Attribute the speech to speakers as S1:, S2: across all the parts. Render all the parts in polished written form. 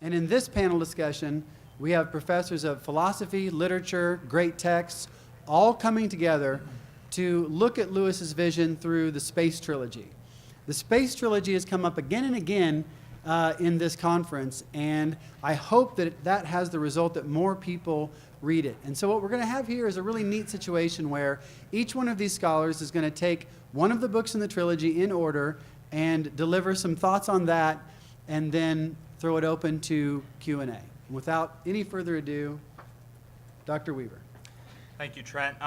S1: And in this panel discussion, we have professors of philosophy, literature, great texts, all coming together to look at Lewis's vision through the space trilogy. The space trilogy has come up again and again in this conference, and I hope that that has the result that more people read it. And so what we're going to have here is a really neat situation where each one of these scholars is going to take one of the books in the trilogy in order and deliver some thoughts on that, and then throw it open to Q&A. Without any further ado, Dr. Weaver.
S2: Thank you, Trent.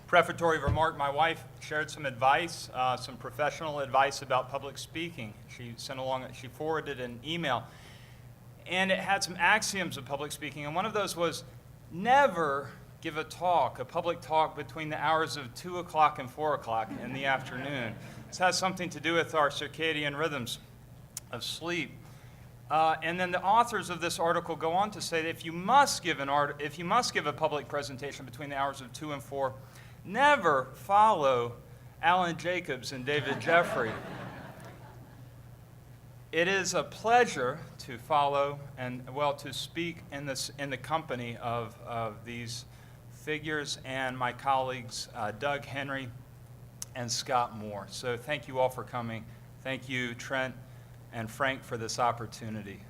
S2: Prefatory remark, my wife shared some advice, some professional advice about public speaking. She forwarded an email, and it had some axioms of public speaking, and one of those was never give a public talk between the hours of 2 o'clock and 4 o'clock in the afternoon. This has something to do with our circadian rhythms of sleep. And then the authors of this article go on to say that if you must give a public presentation between the hours of 2 and 4, never follow Alan Jacobs and David Jeffrey. It is a pleasure to follow and, well, to speak in the company of these figures and my colleagues Doug Henry and Scott Moore. So thank you all for coming. Thank you, Trent and Frank, for this opportunity.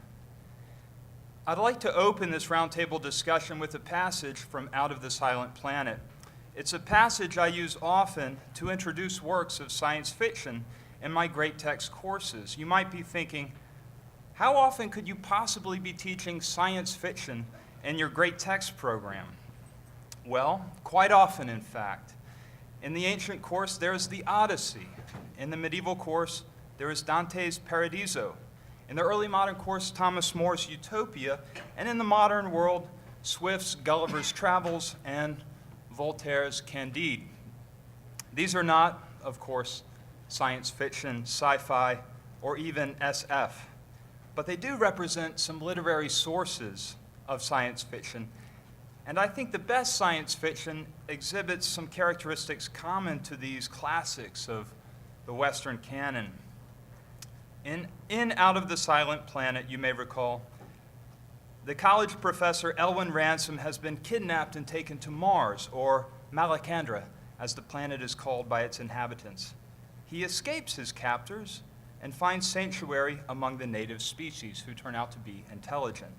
S2: I'd like to open this roundtable discussion with a passage from Out of the Silent Planet. It's a passage I use often to introduce works of science fiction in my great text courses. You might be thinking, how often could you possibly be teaching science fiction in your great text program? Well, quite often, in fact. In the ancient course, there is the Odyssey. In the medieval course, there is Dante's Paradiso. In the early modern course, Thomas More's Utopia. And in the modern world, Swift's Gulliver's Travels and Voltaire's Candide. These are not, of course, science fiction, sci-fi, or even SF, but they do represent some literary sources of science fiction. And I think the best science fiction exhibits some characteristics common to these classics of the Western canon. In Out of the Silent Planet, you may recall, the college professor Elwin Ransom has been kidnapped and taken to Mars, or Malacandra, as the planet is called by its inhabitants. He escapes his captors and finds sanctuary among the native species, who turn out to be intelligent.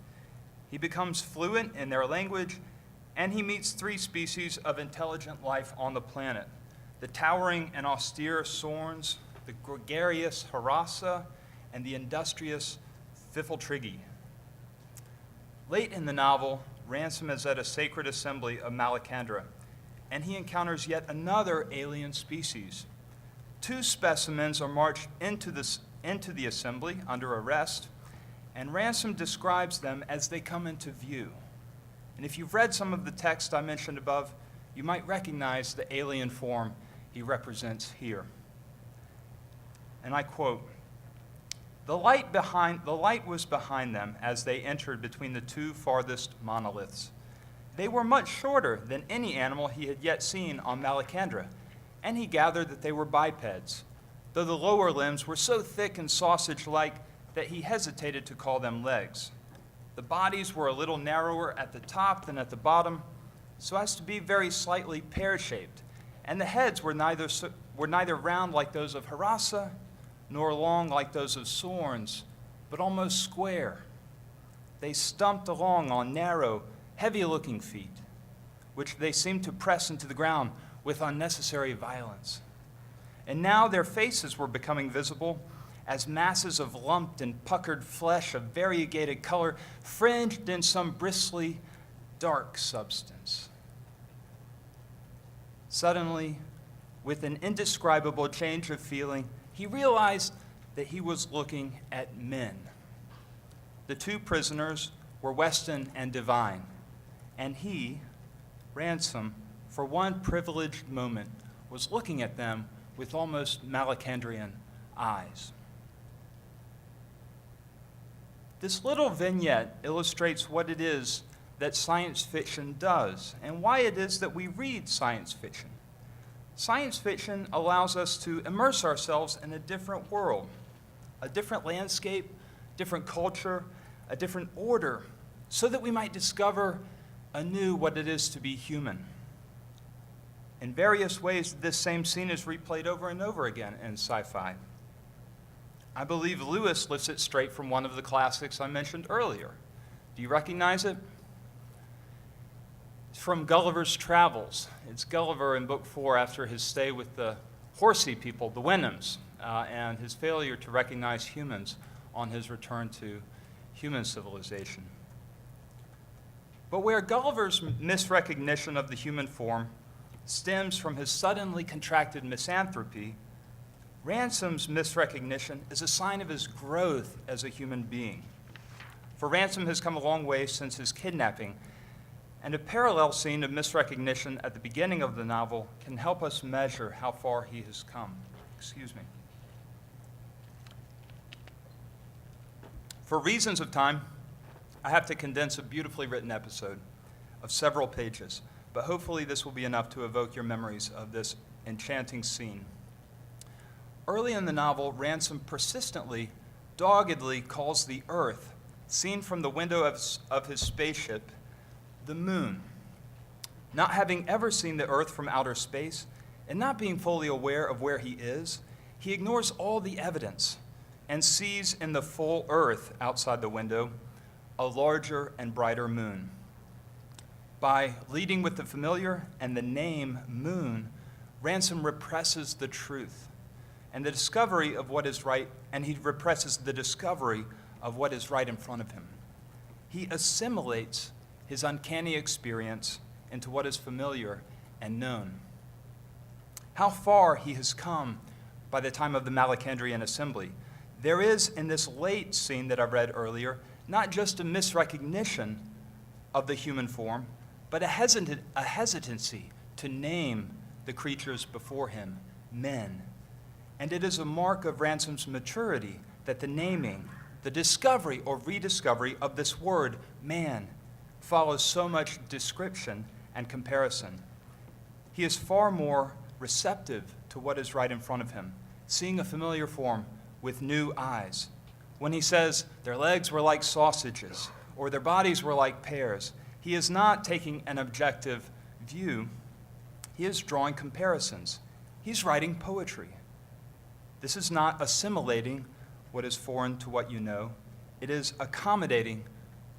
S2: He becomes fluent in their language, and he meets 3 species of intelligent life on the planet: the towering and austere Sorns, the gregarious Harassa, and the industrious Fiffletriggi. Late in the novel, Ransom is at a sacred assembly of Malacandra, and he encounters yet another alien species. 2 specimens are marched into the assembly under arrest, and Ransom describes them as they come into view. And if you've read some of the text I mentioned above, you might recognize the alien form he represents here. And I quote, the light was behind them as they entered between the 2 farthest monoliths. They were much shorter than any animal he had yet seen on Malacandra, and he gathered that they were bipeds, though the lower limbs were so thick and sausage-like that he hesitated to call them legs. The bodies were a little narrower at the top than at the bottom, so as to be very slightly pear-shaped, and the heads were neither round like those of Harassa, nor long like those of Sorns, but almost square. They stumped along on narrow, heavy-looking feet, which they seemed to press into the ground with unnecessary violence. And now their faces were becoming visible as masses of lumped and puckered flesh of variegated color, fringed in some bristly, dark substance. Suddenly, with an indescribable change of feeling, he realized that he was looking at men. The 2 prisoners were Weston and Devine, and he, Ransom, for one privileged moment, was looking at them with almost Malacandrian eyes. This little vignette illustrates what it is that science fiction does and why it is that we read science fiction. Science fiction allows us to immerse ourselves in a different world, a different landscape, different culture, a different order, so that we might discover anew what it is to be human. In various ways, this same scene is replayed over and over again in sci-fi. I believe Lewis lifts it straight from one of the classics I mentioned earlier. Do you recognize it? It's from Gulliver's Travels. It's Gulliver in Book 4 after his stay with the horsey people, the Wenhams, and his failure to recognize humans on his return to human civilization. But where Gulliver's misrecognition of the human form stems from his suddenly contracted misanthropy, Ransom's misrecognition is a sign of his growth as a human being. For Ransom has come a long way since his kidnapping, and a parallel scene of misrecognition at the beginning of the novel can help us measure how far he has come. Excuse me. For reasons of time, I have to condense a beautifully written episode of several pages, but hopefully this will be enough to evoke your memories of this enchanting scene. Early in the novel, Ransom persistently, doggedly calls the Earth, seen from the window of his spaceship, the moon. Not having ever seen the Earth from outer space, and not being fully aware of where he is, he ignores all the evidence and sees in the full Earth outside the window a larger and brighter moon. By leading with the familiar and the name moon, Ransom represses the truth and the discovery of what is right, and he represses the discovery of what is right in front of him. He assimilates his uncanny experience into what is familiar and known. How far he has come by the time of the Malacandrian assembly. There is, in this late scene that I read earlier, not just a misrecognition of the human form, but a hesitancy to name the creatures before him, men. And it is a mark of Ransom's maturity that the naming, the discovery or rediscovery of this word, man, follows so much description and comparison. He is far more receptive to what is right in front of him, seeing a familiar form with new eyes. When he says their legs were like sausages or their bodies were like pears, he is not taking an objective view. He is drawing comparisons. He's writing poetry. This is not assimilating what is foreign to what you know. It is accommodating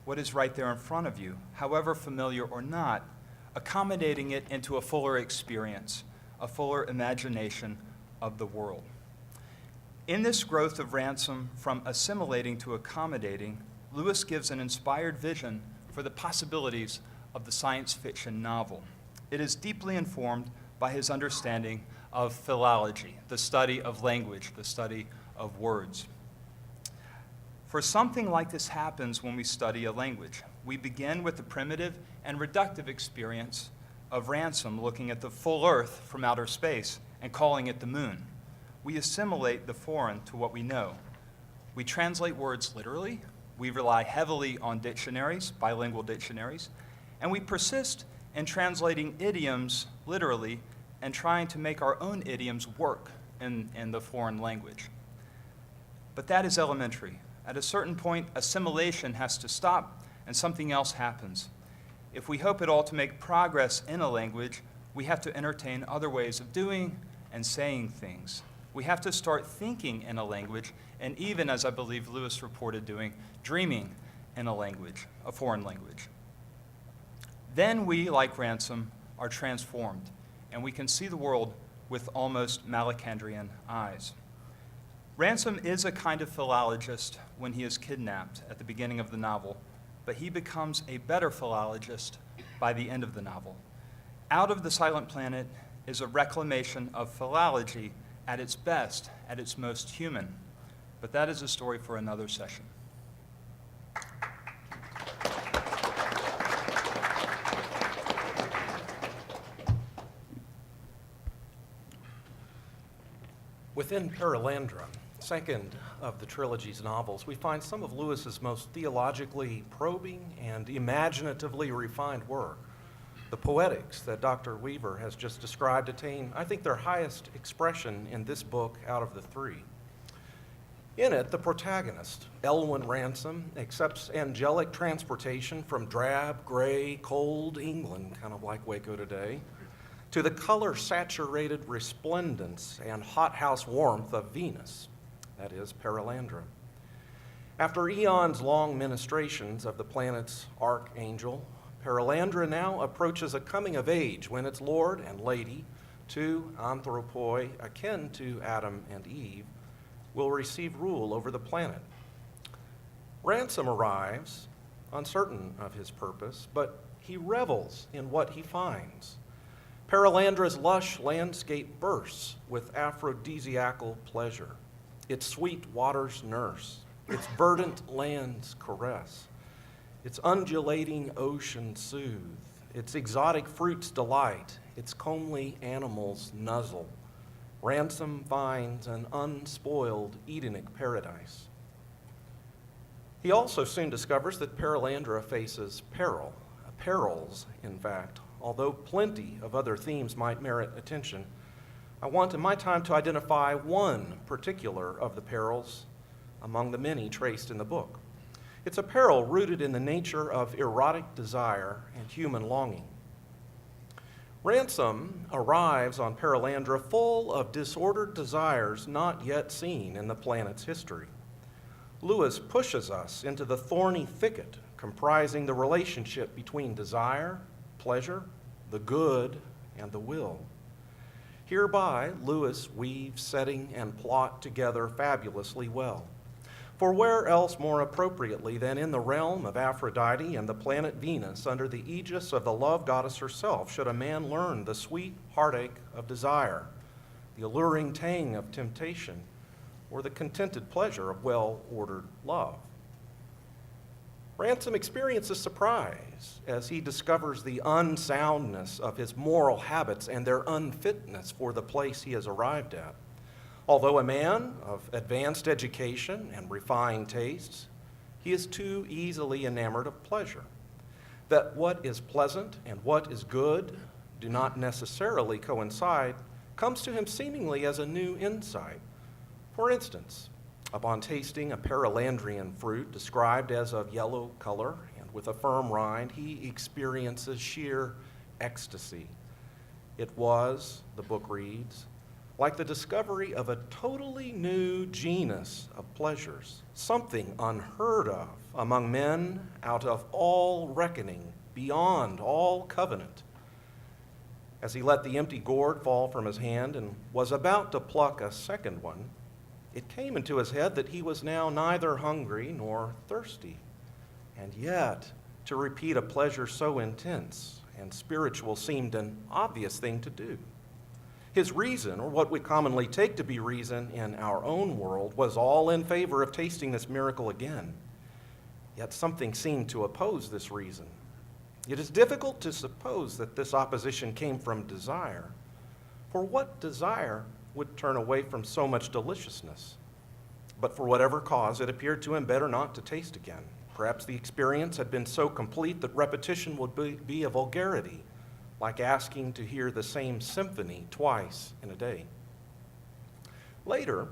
S2: what is right there in front of you, however familiar or not, accommodating it into a fuller experience, a fuller imagination of the world. In this growth of Ransom from assimilating to accommodating, Lewis gives an inspired vision for the possibilities of the science fiction novel. It is deeply informed by his understanding of philology, the study of language, the study of words. For something like this happens when we study a language. We begin with the primitive and reductive experience of Ransom looking at the full Earth from outer space and calling it the moon. We assimilate the foreign to what we know. We translate words literally. We rely heavily on dictionaries, bilingual dictionaries, and we persist in translating idioms literally and trying to make our own idioms work in the foreign language. But that is elementary. At a certain point, assimilation has to stop and something else happens. If we hope at all to make progress in a language, we have to entertain other ways of doing and saying things. We have to start thinking in a language, and even, as I believe Lewis reported doing, dreaming in a language, a foreign language. Then we, like Ransom, are transformed, and we can see the world with almost Malacandrian eyes. Ransom is a kind of philologist when he is kidnapped at the beginning of the novel, but he becomes a better philologist by the end of the novel. Out of the Silent Planet is a reclamation of philology at its best, at its most human. But that is a story for another session.
S3: Within Paralandra, second of the trilogy's novels, we find some of Lewis's most theologically probing and imaginatively refined work. The poetics that Dr. Weaver has just described attain, I think, their highest expression in this book out of the three. In it, the protagonist, Elwyn Ransom, accepts angelic transportation from drab, gray, cold England, kind of like Waco today, to the color-saturated resplendence and hothouse warmth of Venus, that is, Paralandra. After eons-long ministrations of the planet's archangel, Paralandra now approaches a coming of age when its lord and lady, two anthropoi akin to Adam and Eve, will receive rule over the planet. Ransom arrives, uncertain of his purpose, but he revels in what he finds. Paralandra's lush landscape bursts with aphrodisiacal pleasure, its sweet waters nurse, its verdant lands caress, its undulating ocean soothe, its exotic fruits delight, its comely animals nuzzle. Ransom finds an unspoiled Edenic paradise. He also soon discovers that Paralandra faces perils, in fact. Although plenty of other themes might merit attention, I want in my time to identify one particular of the perils among the many traced in the book. It's a peril rooted in the nature of erotic desire and human longing. Ransom arrives on Paralandra full of disordered desires not yet seen in the planet's history. Lewis pushes us into the thorny thicket comprising the relationship between desire, pleasure, the good, and the will. Hereby, Lewis weaves setting and plot together fabulously well. For where else more appropriately than in the realm of Aphrodite and the planet Venus, under the aegis of the love goddess herself, should a man learn the sweet heartache of desire, the alluring tang of temptation, or the contented pleasure of well-ordered love? Ransom experiences surprise as he discovers the unsoundness of his moral habits and their unfitness for the place he has arrived at. Although a man of advanced education and refined tastes, he is too easily enamored of pleasure. That what is pleasant and what is good do not necessarily coincide comes to him seemingly as a new insight. For instance, upon tasting a Paralandrian fruit described as of yellow color and with a firm rind, he experiences sheer ecstasy. It was, the book reads, like the discovery of a totally new genus of pleasures, something unheard of among men out of all reckoning, beyond all covenant. As he let the empty gourd fall from his hand and was about to pluck a second one, it came into his head that he was now neither hungry nor thirsty, and yet to repeat a pleasure so intense and spiritual seemed an obvious thing to do. His reason, or what we commonly take to be reason in our own world, was all in favor of tasting this miracle again. Yet something seemed to oppose this reason. It is difficult to suppose that this opposition came from desire. For what desire would turn away from so much deliciousness? But for whatever cause, it appeared to him better not to taste again. Perhaps the experience had been so complete that repetition would be a vulgarity, like asking to hear the same symphony twice in a day. Later,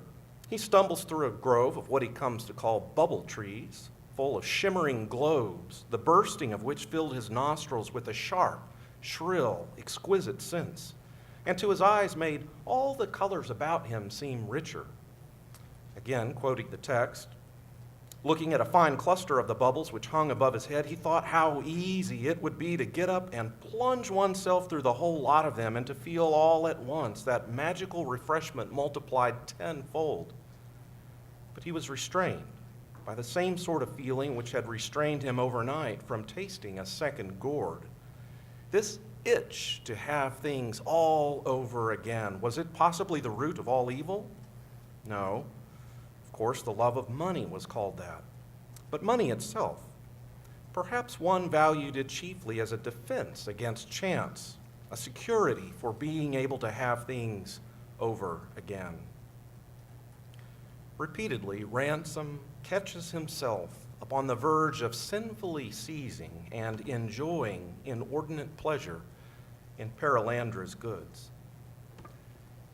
S3: he stumbles through a grove of what he comes to call bubble trees, full of shimmering globes, the bursting of which filled his nostrils with a sharp, shrill, exquisite sense, and to his eyes made all the colors about him seem richer. Again, quoting the text, looking at a fine cluster of the bubbles which hung above his head, he thought how easy it would be to get up and plunge oneself through the whole lot of them and to feel all at once that magical refreshment multiplied tenfold. But he was restrained by the same sort of feeling which had restrained him overnight from tasting a second gourd. This itch to have things all over again, was it possibly the root of all evil? No. Of course, the love of money was called that. But money itself, perhaps one valued it chiefly as a defense against chance, a security for being able to have things over again. Repeatedly, Ransom catches himself upon the verge of sinfully seizing and enjoying inordinate pleasure in Paralandra's goods.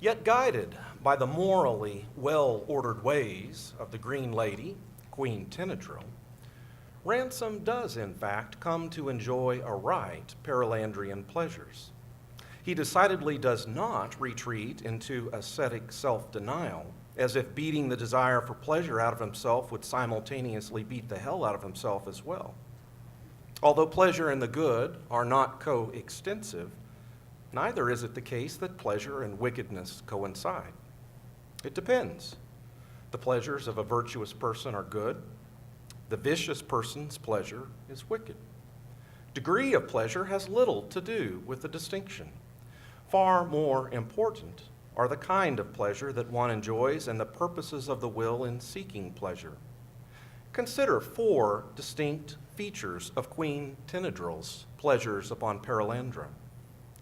S3: Yet guided by the morally well-ordered ways of the Green Lady, Queen Tenedril, Ransom does, in fact, come to enjoy aright Paralandrian pleasures. He decidedly does not retreat into ascetic self-denial, as if beating the desire for pleasure out of himself would simultaneously beat the hell out of himself as well. Although pleasure and the good are not coextensive, neither is it the case that pleasure and wickedness coincide. It depends. The pleasures of a virtuous person are good. The vicious person's pleasure is wicked. Degree of pleasure has little to do with the distinction. Far more important are the kind of pleasure that one enjoys and the purposes of the will in seeking pleasure. Consider 4 distinct features of Queen Tenedril's pleasures upon Paralandra.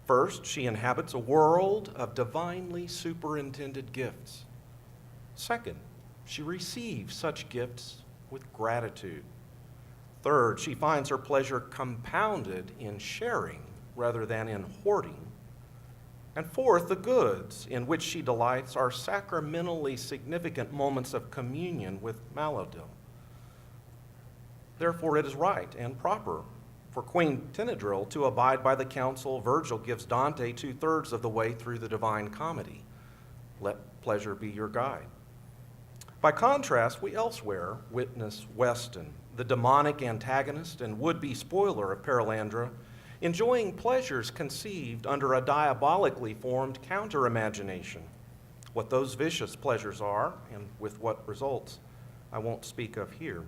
S3: First, she inhabits a world of divinely superintended gifts. Second, she receives such gifts with gratitude. Third, she finds her pleasure compounded in sharing rather than in hoarding. And fourth, the goods in which she delights are sacramentally significant moments of communion with Malodil. Therefore, it is right and proper for Queen Tenedril to abide by the counsel Virgil gives Dante 2/3 of the way through the Divine Comedy. Let pleasure be your guide. By contrast, we elsewhere witness Weston, the demonic antagonist and would-be spoiler of Paralandra, enjoying pleasures conceived under a diabolically formed counter-imagination. What those vicious pleasures are, and with what results, I won't speak of here.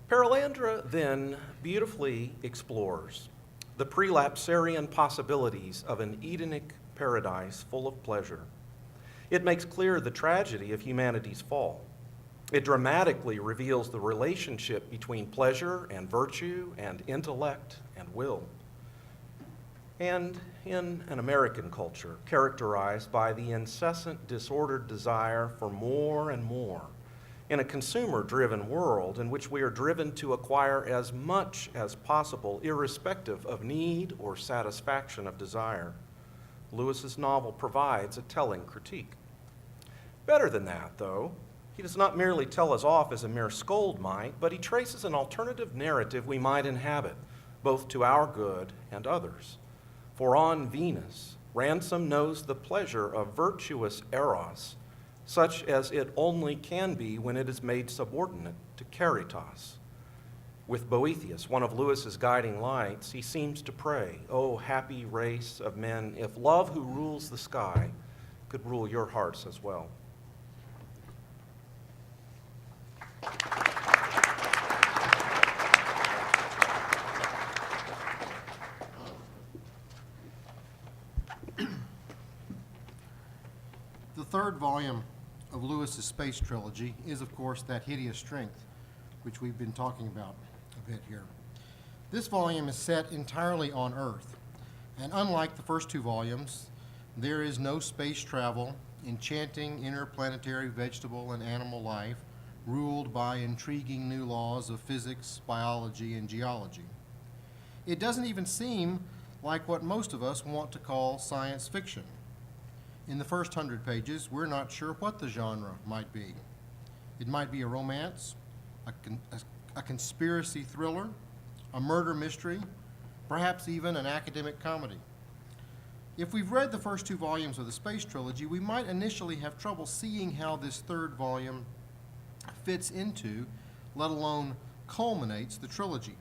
S3: Paralandra then beautifully explores the prelapsarian possibilities of an Edenic paradise full of pleasure. It makes clear the tragedy of humanity's fall. It dramatically reveals the relationship between pleasure and virtue and intellect and will. And in an American culture characterized by the incessant disordered desire for more and more, in a consumer-driven world in which we are driven to acquire as much as possible irrespective of need or satisfaction of desire, Lewis's novel provides a telling critique. Better than that, though, he does not merely tell us off as a mere scold might, but he traces an alternative narrative we might inhabit, both to our good and others. For on Venus, Ransom knows the pleasure of virtuous eros, such as it only can be when it is made subordinate to caritas. With Boethius, one of Lewis's guiding lights, he seems to pray, "O happy race of men, if love who rules the sky could rule your hearts as well."
S4: The third volume of Lewis's space trilogy is, of course, That Hideous Strength, which we've been talking about a bit here. This volume is set entirely on Earth, and unlike the first 2 volumes, there is no space travel, enchanting interplanetary vegetable and animal life ruled by intriguing new laws of physics, biology, and geology. It doesn't even seem like what most of us want to call science fiction. In the first 100 pages, we're not sure what the genre might be. It might be a romance, a conspiracy thriller, a murder mystery, perhaps even an academic comedy. If we've read the first 2 volumes of the space trilogy, we might initially have trouble seeing how this third volume fits into, let alone culminates, the trilogy.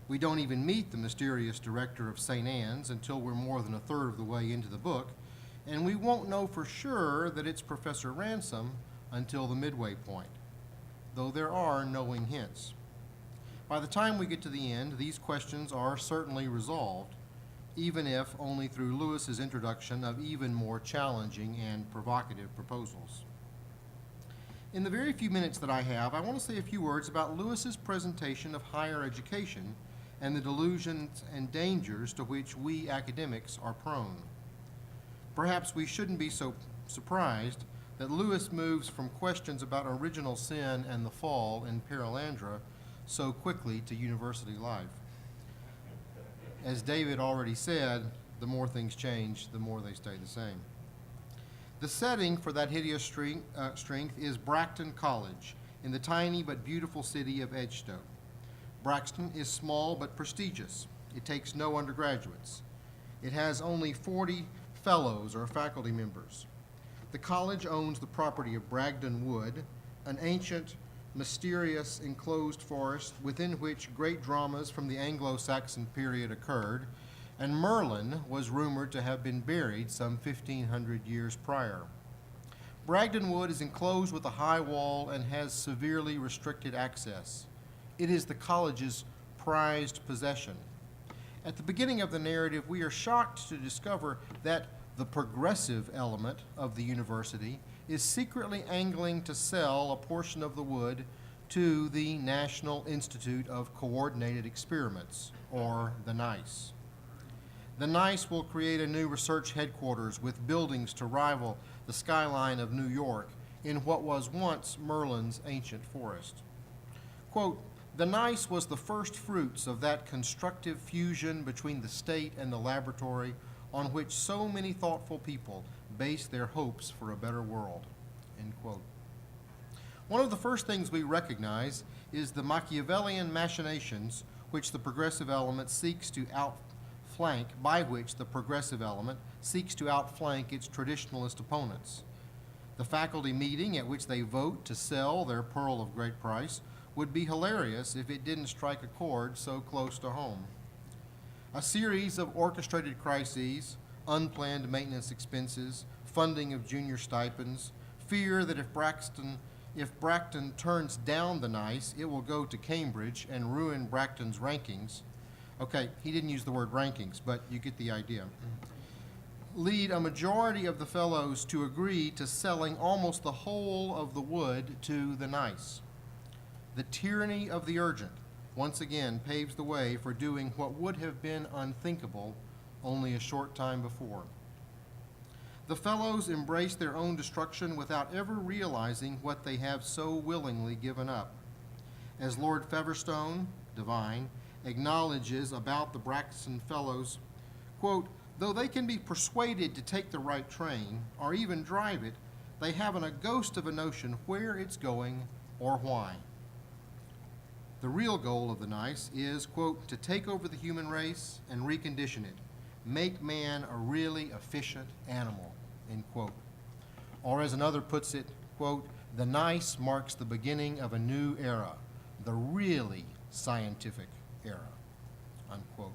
S4: We don't even meet the mysterious director of St. Anne's until we're more than a third of the way into the book, and we won't know for sure that it's Professor Ransom until the midway point, though there are knowing hints. By the time we get to the end, these questions are certainly resolved, even if only through Lewis's introduction of even more challenging and provocative proposals. In the very few minutes that I have, I want to say a few words about Lewis's presentation of higher education and the delusions and dangers to which we academics are prone. Perhaps we shouldn't be so surprised that Lewis moves from questions about original sin and the fall in Paralandra so quickly to university life. As David already said, the more things change, the more they stay the same. The setting for that hideous strength is Bracton College in the tiny but beautiful city of Edgestoke. Braxton is small but prestigious. It takes no undergraduates. It has only 40 fellows or faculty members. The college owns the property of Bragdon Wood, an ancient, mysterious enclosed forest within which great dramas from the Anglo-Saxon period occurred, and Merlin was rumored to have been buried some 1,500 years prior. Bragdon Wood is enclosed with a high wall and has severely restricted access. It is the college's prized possession. At the beginning of the narrative, we are shocked to discover that the progressive element of the university is secretly angling to sell a portion of the wood to the National Institute of Coordinated Experiments, or the NICE. The NICE will create a new research headquarters with buildings to rival the skyline of New York in what was once Merlin's ancient forest. Quote, "The NICE was the first fruits of that constructive fusion between the state and the laboratory on which so many thoughtful people base their hopes for a better world." End quote. One of the first things we recognize is the Machiavellian machinations which the progressive element seeks to outflank, its traditionalist opponents. The faculty meeting at which they vote to sell their pearl of great price would be hilarious if it didn't strike a chord so close to home. A series of orchestrated crises, unplanned maintenance expenses, funding of junior stipends, fear that if Bracton turns down the NICE, it will go to Cambridge and ruin Bracton's rankings. Okay, he didn't use the word rankings, but you get the idea. Lead a majority of the fellows to agree to selling almost the whole of the wood to the NICE. The tyranny of the urgent once again paves the way for doing what would have been unthinkable only a short time before. The fellows embrace their own destruction without ever realizing what they have so willingly given up. As Lord Feverstone, divine, acknowledges about the Braxton fellows, quote, "Though they can be persuaded to take the right train, or even drive it, they haven't a ghost of a notion where it's going or why." The real goal of the NICE is, quote, "to take over the human race and recondition it, make man a really efficient animal," end quote. Or as another puts it, quote, "The NICE marks the beginning of a new era, the really scientific era," unquote.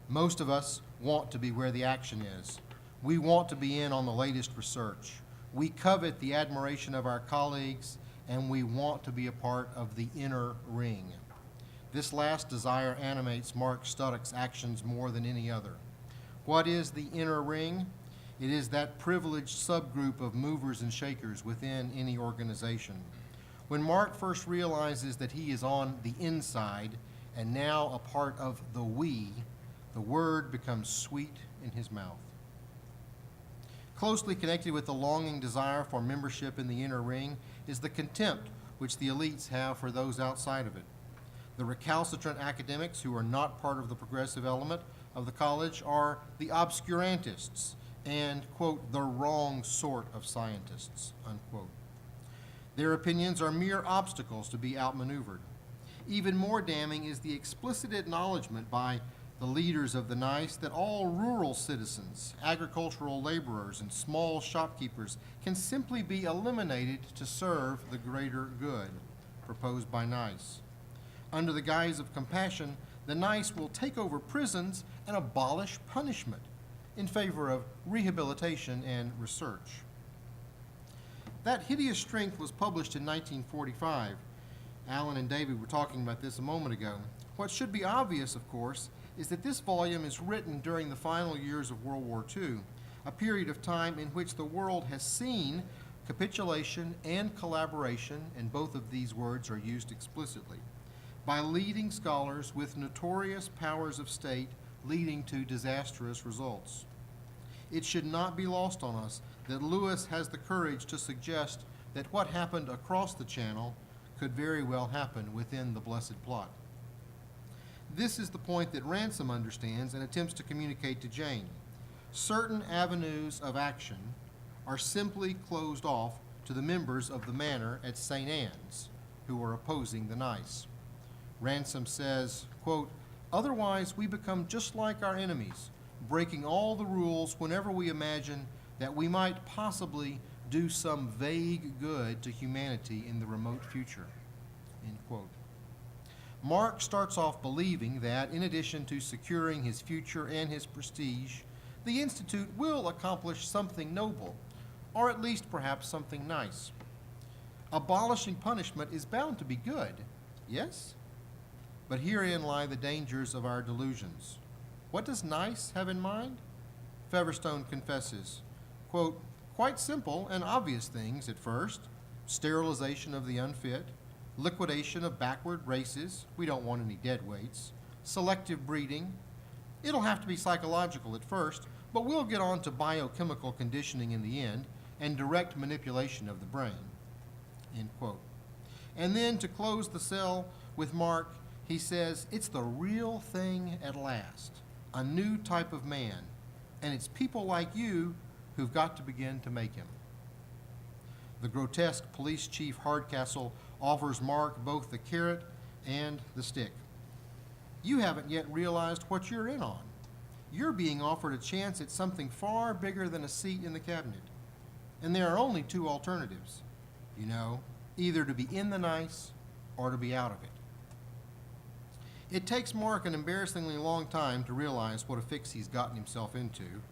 S4: Most of us want to be where the action is. We want to be in on the latest research. We covet the admiration of our colleagues, and we want to be a part of the inner ring. This last desire animates Mark Studdock's actions more than any other. What is the inner ring? It is that privileged subgroup of movers and shakers within any organization. When Mark first realizes that he is on the inside and now a part of the we, the word becomes sweet in his mouth. Closely connected with the longing desire for membership in the inner ring is the contempt which the elites have for those outside of it. The recalcitrant academics who are not part of the progressive element of the college are the obscurantists and, quote, "the wrong sort of scientists," unquote. Their opinions are mere obstacles to be outmaneuvered. Even more damning is the explicit acknowledgement by the leaders of the NICE that all rural citizens, agricultural laborers, and small shopkeepers can simply be eliminated to serve the greater good proposed by NICE. Under the guise of compassion, the NICE will take over prisons and abolish punishment in favor of rehabilitation and research. That Hideous Strength was published in 1945. Alan and David were talking about this a moment ago. What should be obvious, of course, is that this volume is written during the final years of World War II, a period of time in which the world has seen capitulation and collaboration, and both of these words are used explicitly, by leading scholars with notorious powers of state leading to disastrous results. It should not be lost on us that Lewis has the courage to suggest that what happened across the channel could very well happen within the blessed plot. This is the point that Ransom understands and attempts to communicate to Jane. Certain avenues of action, are simply closed off to the members of the manor at St. Anne's who are opposing the nice. Ransom says, quote, "Otherwise we become just like our enemies, breaking all the rules whenever we imagine that we might possibly do some vague good to humanity in the remote future." End quote. Mark starts off believing that, in addition to securing his future and his prestige, the Institute will accomplish something noble, or at least perhaps something nice. Abolishing punishment is bound to be good, yes? But herein lie the dangers of our delusions. What does nice have in mind? Featherstone confesses, quote, "Quite simple and obvious things at first. Sterilization of the unfit, liquidation of backward races, we don't want any dead weights, selective breeding. It'll have to be psychological at first, but we'll get on to biochemical conditioning in the end and direct manipulation of the brain." End quote. And then to close the cell with Mark, he says, "It's the real thing at last, a new type of man, and it's people like you who've got to begin to make him." The grotesque police chief Hardcastle offers Mark both the carrot and the stick. "You haven't yet realized what you're in on. You're being offered a chance at something far bigger than a seat in the cabinet. And there are only two alternatives, you know, either to be in the nice or to be out of it." It takes Mark an embarrassingly long time to realize what a fix he's gotten himself into,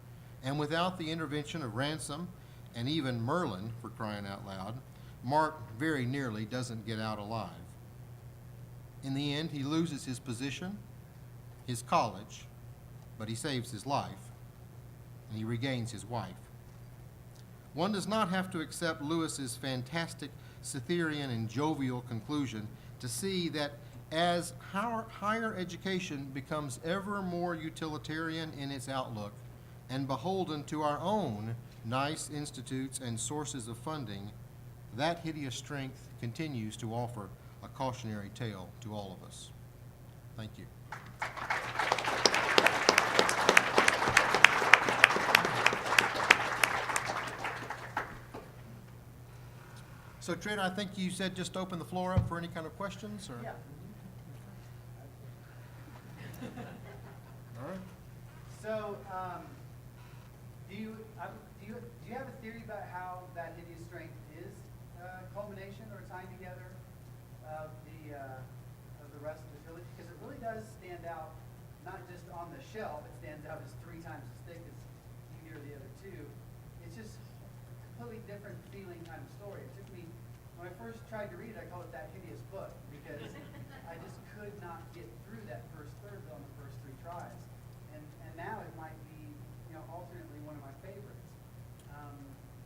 S4: and without the intervention of Ransom and even Merlin, for crying out loud, Mark very nearly doesn't get out alive. In the end, he loses his position, his college, but he saves his life, and he regains his wife. One does not have to accept Lewis's fantastic Cytherean and jovial conclusion to see that as higher education becomes ever more utilitarian in its outlook and beholden to our own nice institutes and sources of funding, that hideous strength continues to offer a cautionary tale to all of us. Thank you. So Trent, I think you said just open the floor up for any kind of questions, or?
S1: Yeah.
S4: All right.
S1: So, do you have a theory about how that hideous strength is a culmination or tying together of the rest of the trilogy? Because it really does stand out, not just on the shelf. It stands out as 3 times as thick as either of the other two. It's just a completely different feeling kind of story. It took me, when I first tried to read it, I called it that hideous book because I just could not get through that first third on the first 3 tries. And now it might be, alternately one of my favorites.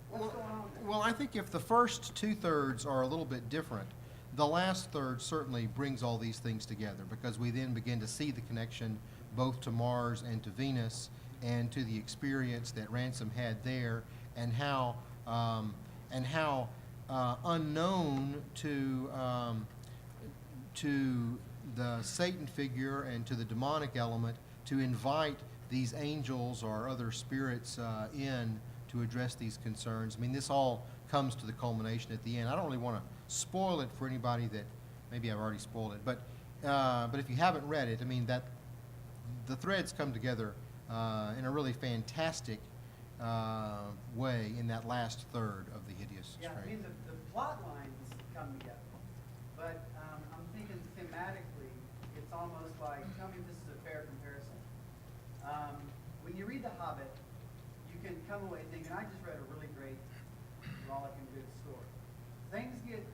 S1: What's going on there?
S4: Well, I think if the first 2/3 are a little bit different, the last third certainly brings all these things together, because we then begin to see the connection both to Mars and to Venus and to the experience that Ransom had there, and how unknown to the Satan figure and to the demonic element to invite these angels or other spirits in to address these concerns. I mean, this all comes to the culmination at the end. I don't really want to spoil it for anybody that, maybe I've already spoiled it, but if you haven't read it, I mean, that the threads come together in a really fantastic way in that last third of the hideous
S1: Yeah, I
S4: strength.
S1: mean, the plot lines come together, but I'm thinking thematically, it's almost like, tell me if this is a fair comparison. When you read The Hobbit, you can come away thinking, I just read a really great, rollicking good story. Things get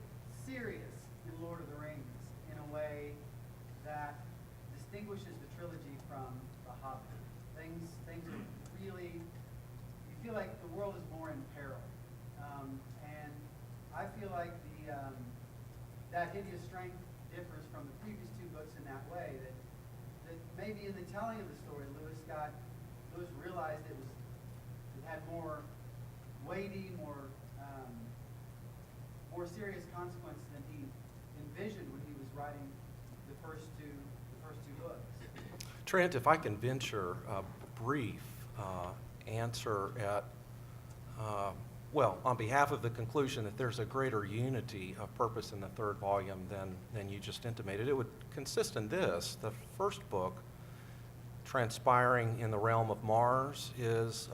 S1: serious in Lord of the Rings in a way that distinguishes the trilogy from The Hobbit. Things are really, you feel like the world is more in peril. And I feel like that hideous strength differs from the previous 2 books in that way, that maybe in the telling of the story, Lewis realized it had more weighty, more serious consequences than he envisioned when he was writing the first two books.
S3: Trent, if I can venture a brief answer at Well, on behalf of the conclusion that there's a greater unity of purpose in the third volume than you just intimated, it would consist in this. The first book, Transpiring in the Realm of Mars, is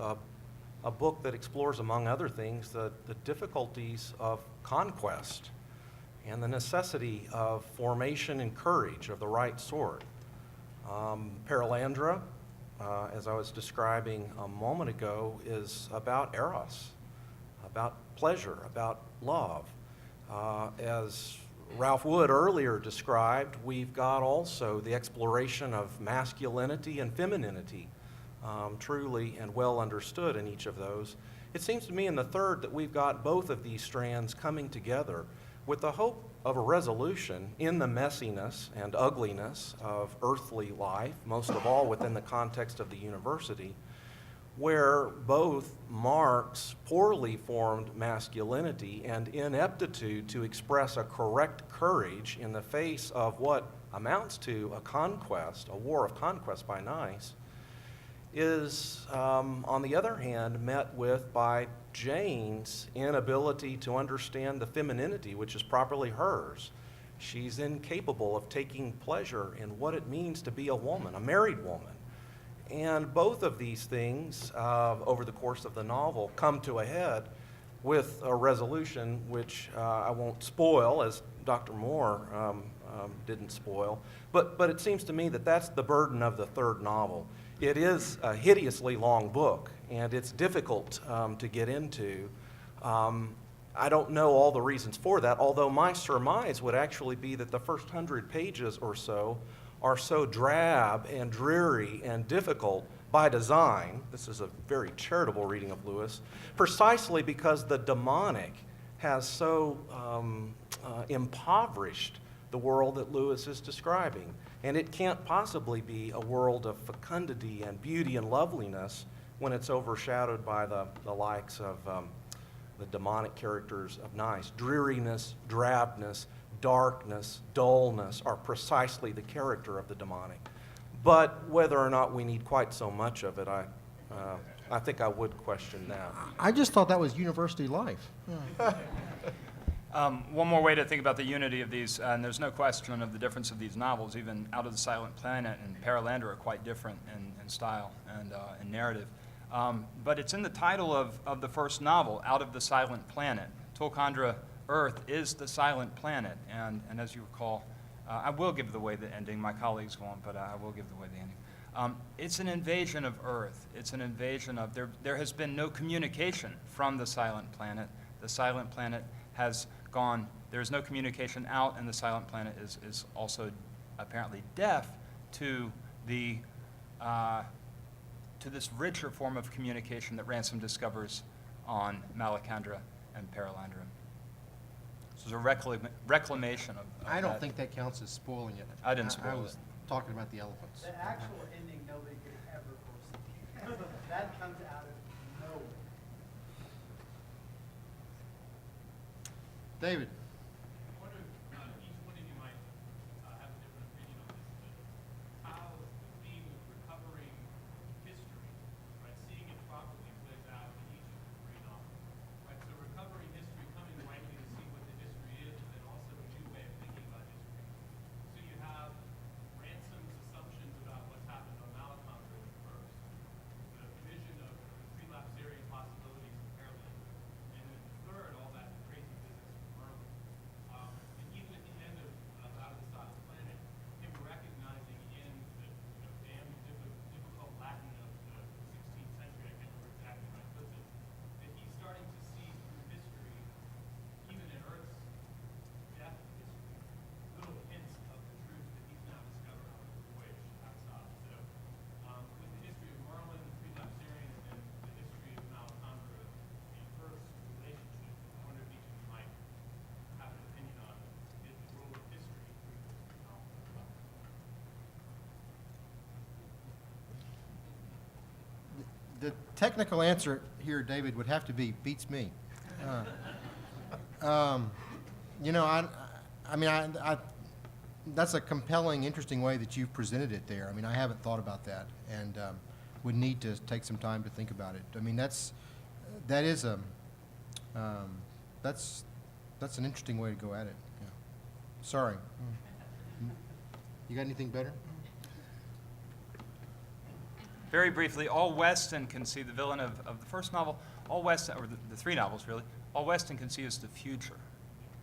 S3: a book that explores, among other things, the difficulties of conquest and the necessity of formation and courage of the right sort. Paralandra, as I was describing a moment ago, is about eros, about pleasure, about love. As Ralph Wood earlier described, we've got also the exploration of masculinity and femininity, truly and well understood in each of those. It seems to me in the third that we've got both of these strands coming together with the hope of a resolution in the messiness and ugliness of earthly life, most of all within the context of the university, where both Mark's poorly formed masculinity and ineptitude to express a correct courage in the face of what amounts to a conquest, a war of conquest by nice, is, on the other hand, met with by Jane's inability to understand the femininity which is properly hers. She's incapable of taking pleasure in what it means to be a woman, a married woman. And both of these things, over the course of the novel, come to a head with a resolution which I won't spoil, as Dr. Moore didn't spoil. But it seems to me that that's the burden of the third novel. It is a hideously long book, and it's difficult to get into. I don't know all the reasons for that, although my surmise would actually be that the first 100 pages or so are so drab and dreary and difficult by design. This is a very charitable reading of Lewis, precisely because the demonic has so impoverished the world that Lewis is describing. And it can't possibly be a world of fecundity and beauty and loveliness when it's overshadowed by the likes of the demonic characters of nice. Dreariness, drabness, darkness, dullness are precisely the character of the demonic. But whether or not we need quite so much of it, I think I would question that.
S4: I just thought that was university life.
S2: One more way to think about the unity of these, and there's no question of the difference of these novels, even Out of the Silent Planet and Paralandra are quite different in style and in narrative. But it's in the title of the first novel, Out of the Silent Planet. Tulkandra Earth is the silent planet, and as you recall, I will give away the ending. My colleagues won't, but I will give away the ending. It's an invasion of Earth. It's an invasion of, there has been no communication from the silent planet. The silent planet has gone, there's no communication out, and the silent planet is also apparently deaf to the to this richer form of communication that Ransom discovers on Malacandra and Paralandra. This is a reclamation of
S4: I don't
S2: that.
S4: think that counts as spoiling it.
S2: I didn't spoil
S4: I
S2: it.
S4: was talking about the elephants.
S5: The actual ending, nobody could ever foresee. That comes out of nowhere.
S4: David?
S6: I wonder if each one of you might have a different opinion on this, but how the theme of recovering history, right, seeing it properly plays out in each of the three novels. Right, so recovering history, coming rightly to see what the history is, and then also a new way of thinking about history. So you have Ransom's assumptions about what's happened on Malacandra in the first, the vision of prelapsarian possibilities in Paralandra, and then the third, all that crazy business with Merlin. And even at the end of Out of the Silent Planet, him recognizing in the damn difficult Latin of the 16th century, I can't remember exactly how he puts it, that he's starting to see through history, even in Earth's death history, little hints of the truth that he's now discovering on his voyage outside. So with the history of Merlin, prelapsarian, and then the history of Malacandra and Earth's relationship, I wonder if each of you might have an opinion on the role of history through this novel.
S4: The technical answer here, David, would have to be beats me. You know, I mean, that's a compelling, interesting way that you've presented it there. I mean, I haven't thought about that, and would need to take some time to think about it. I mean, that is That's an interesting way to go at it. Yeah. Sorry. You got anything better?
S2: Very briefly, all Weston can see, the villain of the first novel, all Weston, or the three novels really, all Weston can see is the future.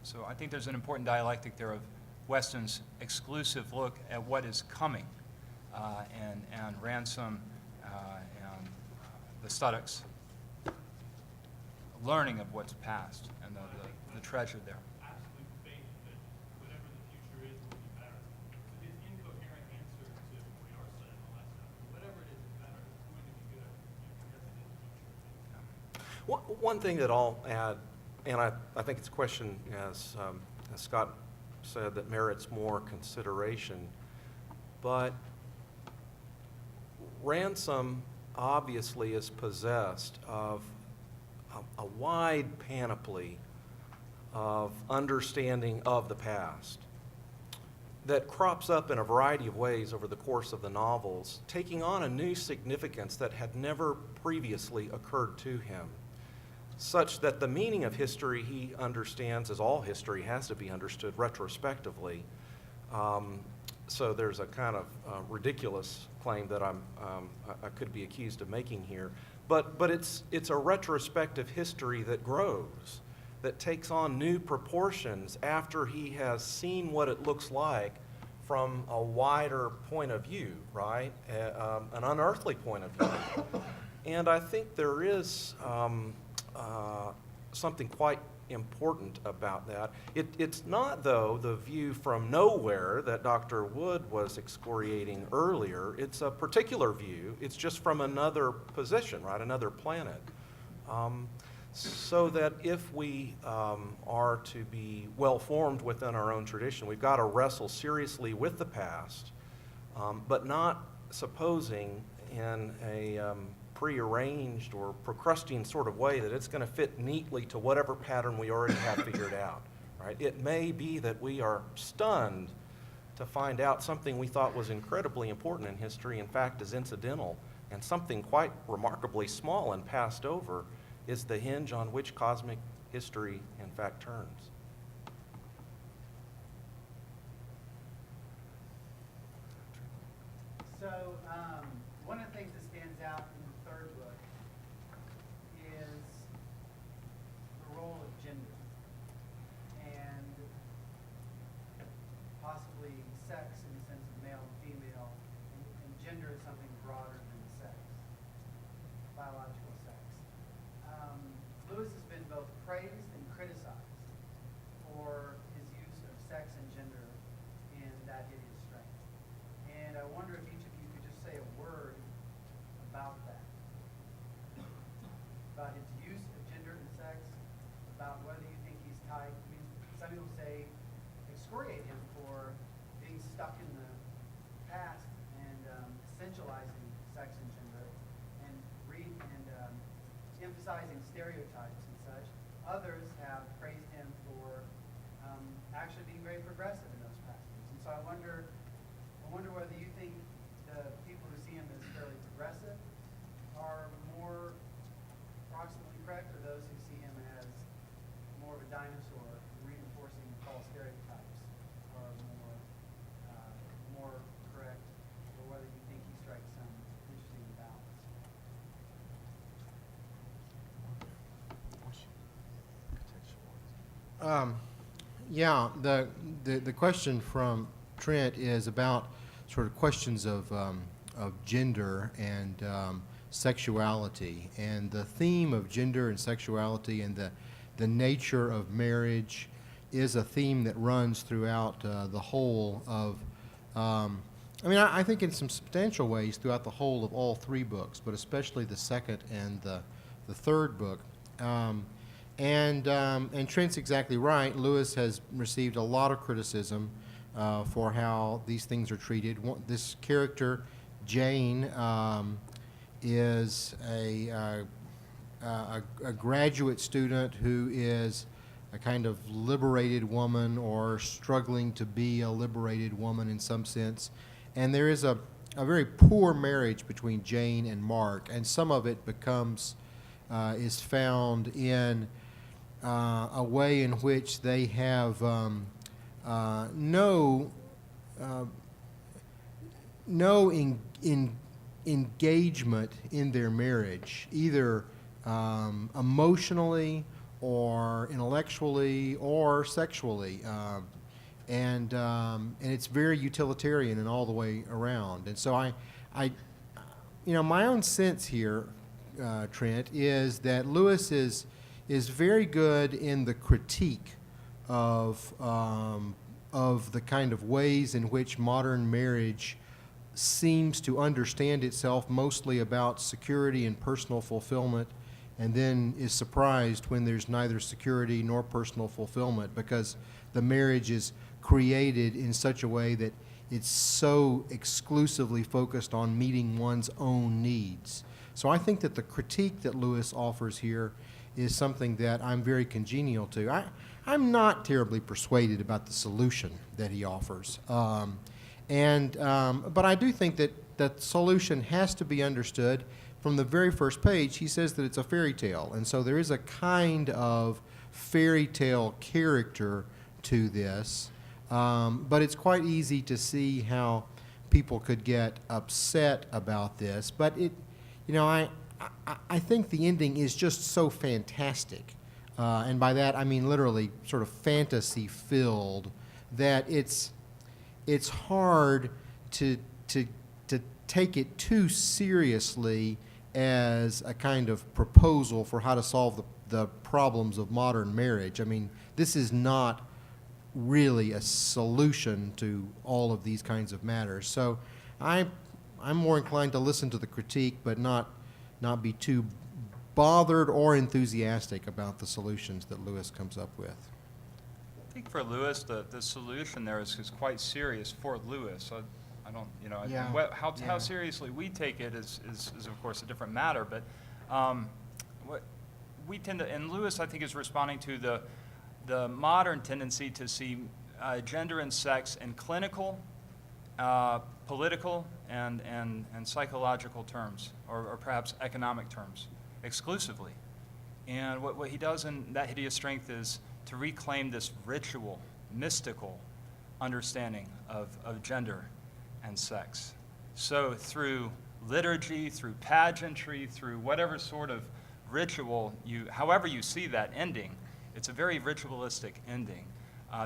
S2: So I think there's an important dialectic there of Weston's exclusive look at what is coming, and Ransom and the Studdocks learning of what's past and the treasure there.
S6: Absolute faith that whatever the future is will be better. So his incoherent answer to Moriarty and all that stuff, whatever it is better, it's going to be good because it is the future.
S3: One thing that I'll add, and I think it's a question, as Scott said, that merits more consideration, but Ransom obviously is possessed of a wide panoply of understanding of the past that crops up in a variety of ways over the course of the novels, taking on a new significance that had never previously occurred to him, such that the meaning of history he understands, as all history has to be understood retrospectively. So there's a kind of ridiculous claim that I could be accused of making here. But it's a retrospective history that grows, that takes on new proportions after he has seen what it looks like from a wider point of view, right? An unearthly point of view. And I think there is something quite important about that. It's not, though, the view from nowhere that Dr. Wood was excoriating earlier. It's a particular view. It's just from another position, right, another planet. So that if we are to be well-formed within our own tradition, we've got to wrestle seriously with the past, but not supposing in a prearranged or Procrustean sort of way that it's going to fit neatly to whatever pattern we already have figured out, right? It may be that we are stunned to find out something we thought was incredibly important in history, in fact, is incidental, and something quite remarkably small and passed over is the hinge on which cosmic history, in fact, turns.
S5: So, one of the things that stands out in the third book is the role of gender and possibly sex in the sense of male and female, and gender is something broader than sex, biological sex. Lewis has been both praised and criticized for his use of sex and gender in That Hideous Strength. And I wonder if each of you could just say a word about that, about his use of gender and sex, about whether you think he's tied. I mean, some people say excoriate him for being stuck in the past and essentializing sex and gender and emphasizing stereotypes and such. Others have praised him for actually being very progressive in those passages. And so I wonder whether you think the people who see him as fairly progressive are more approximately correct, or those who see him as more of a dinosaur reinforcing false stereotypes are more correct, or whether you think he strikes some interesting balance.
S4: Yeah, the question from Trent is about sort of questions of gender and sexuality, and the theme of gender and sexuality and the nature of marriage is a theme that runs throughout the whole of, I think in some substantial ways throughout the whole of all three books, but especially the second and the third book. And Trent's exactly right. Lewis has received a lot of criticism for how these things are treated. This character, Jane, is a graduate student who is a kind of liberated woman or struggling to be a liberated woman in some sense. And there is a very poor marriage between Jane and Mark, and some of it is found in a way in which they have no engagement in their marriage, either emotionally or intellectually or sexually, and it's very utilitarian in all the way around. And so my own sense here, Trent, is that Lewis is very good in the critique of the kind of ways in which modern marriage seems to understand itself mostly about security and personal fulfillment, and then is surprised when there's neither security nor personal fulfillment, because the marriage is created in such a way that it's so exclusively focused on meeting one's own needs. So I think that the critique that Lewis offers here is something that I'm very congenial to. I'm not terribly persuaded about the solution that he offers. But I do think that that solution has to be understood. From the very first page, he says that it's a fairy tale. And so there is a kind of fairy tale character to this. But it's quite easy to see how people could get upset about this. But I think the ending is just so fantastic. And by that, I mean literally sort of fantasy-filled, that it's hard to take it too seriously as a kind of proposal for how to solve the problems of modern marriage. I mean, this is not really a solution to all of these kinds of matters. So I'm more inclined to listen to the critique, but not be too bothered or enthusiastic about the solutions that Lewis comes up with.
S2: I think for Lewis, the solution there is quite serious for Lewis. I don't,
S4: Yeah.
S2: how seriously we take it is of course a different matter. But what we tend to, and Lewis I think is responding to the modern tendency to see gender and sex in clinical, political, and psychological terms, or perhaps economic terms, exclusively. And what he does in That Hideous Strength is to reclaim this ritual, mystical understanding of gender and sex. So through liturgy, through pageantry, through whatever sort of ritual however you see that ending, it's a very ritualistic ending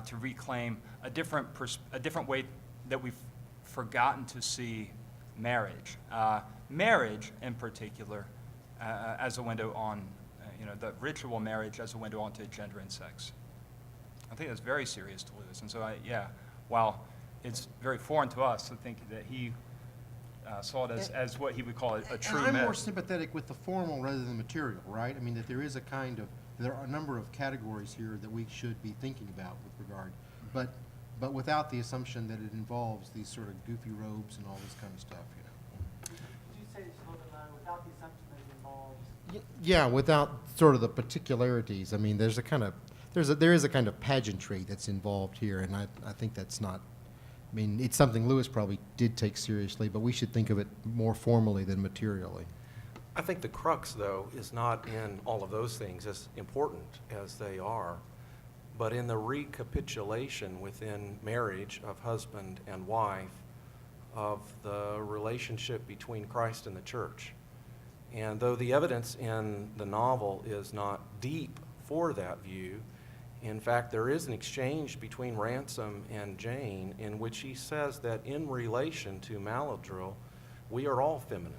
S2: to reclaim a different way that we've forgotten to see marriage. Marriage, in particular, as a window on, the ritual marriage as a window onto gender and sex. I think that's very serious to Lewis. And so, while it's very foreign to us, I think that he saw it as what he would call a true
S4: I'm
S2: myth.
S4: more sympathetic with the formal rather than material, right? I mean, that there are a number of categories here that we should be thinking about with regard, but without the assumption that it involves these sort of goofy robes and all this kind of stuff,
S5: Would you say it's a little bit without the assumption that it involves?
S4: Yeah, without sort of the particularities. I mean, there is a kind of pageantry that's involved here, and I think that's not. I mean, it's something Lewis probably did take seriously, but we should think of it more formally than materially.
S3: I think the crux, though, is not in all of those things, as important as they are, but in the recapitulation within marriage of husband and wife of the relationship between Christ and the church. And though the evidence in the novel is not deep for that view, in fact, there is an exchange between Ransom and Jane in which he says that in relation to Maladrill, we are all feminine.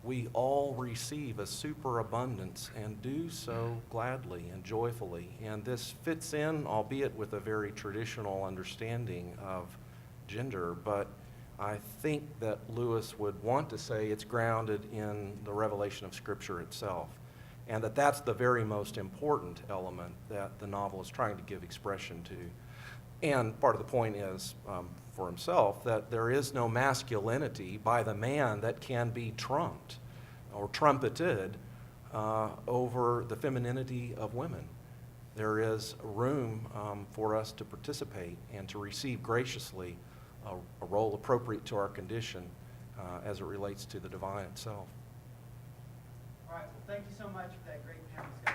S3: We all receive a superabundance and do so gladly and joyfully. And this fits in, albeit with a very traditional understanding of gender, but I think that Lewis would want to say it's grounded in the revelation of Scripture itself, and that that's the very most important element that the novel is trying to give expression to. And part of the point is, for himself, that there is no masculinity by the man that can be trumped or trumpeted over the femininity of women. There is room for us to participate and to receive graciously a role appropriate to our condition as it relates to the divine itself.
S5: All right, well, thank you so much for that great panel discussion.